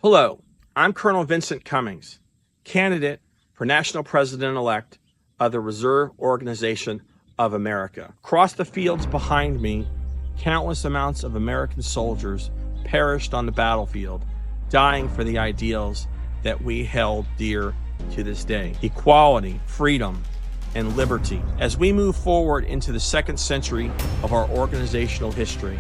Hello, I'm Col Vincent Cummings, candidate for National President-elect of the Reserve Organization of America. Across the fields behind me, countless amounts of American soldiers perished on the battlefield, dying for the ideals that we held dear to this day: equality, freedom, and liberty. As we move forward into the second century of our organizational history,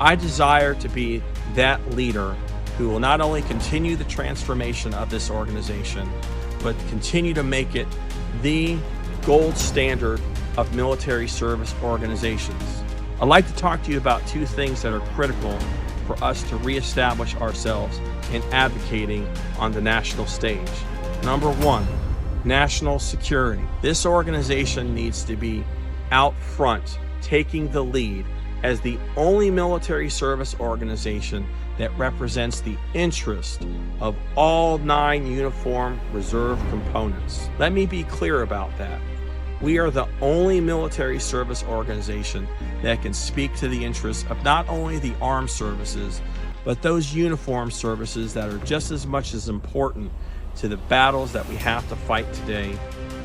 I desire to be that leader who will not only continue the transformation of this organization, but continue to make it the gold standard of military service organizations. I'd like to talk to you about two things that are critical for us to reestablish ourselves in advocating on the national stage. Number one, national security. This organization needs to be out front, taking the lead as the only military service organization that represents the interest of all 9 uniform reserve components. Let me be clear about that. We are the only military service organization that can speak to the interests of not only the armed services, but those uniform services that are just as much as important to the battles that we have to fight today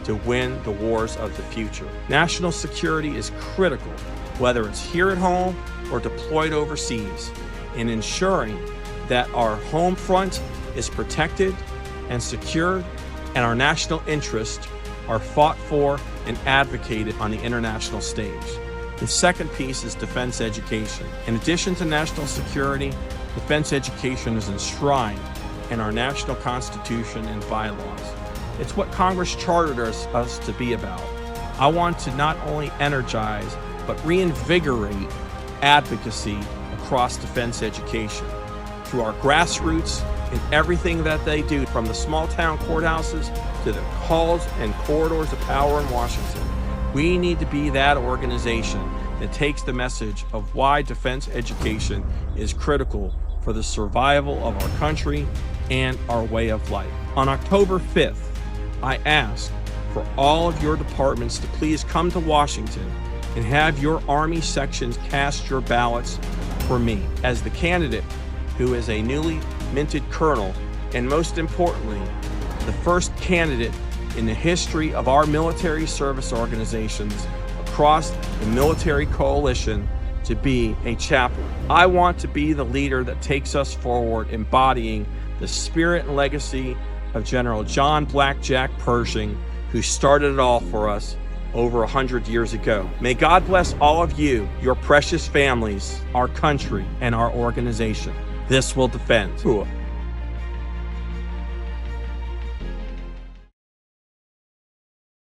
to win the wars of the future. National security is critical, whether it's here at home or deployed overseas, in ensuring that our home front is protected and secured, and our national interests are fought for and advocated on the international stage. The second piece is defense education. In addition to national security, defense education is enshrined in our national constitution and bylaws. It's what Congress chartered us to be about. I want to not only energize, but reinvigorate advocacy across defense education through our grassroots and everything that they do, from the small town courthouses to the halls and corridors of power in Washington. We need to be that organization that takes the message of why defense education is critical for the survival of our country and our way of life. On October 5th, I ask for all of your departments to please come to Washington and have your Army sections cast your ballots for me as the candidate who is a newly minted colonel, and most importantly, the first candidate in the history of our military service organizations across the military coalition to be a chaplain. I want to be the leader that takes us forward, embodying the spirit and legacy of General John Blackjack Pershing, who started it all for us over 100 years ago. May God bless all of you, your precious families, our country, and our organization. This will defend.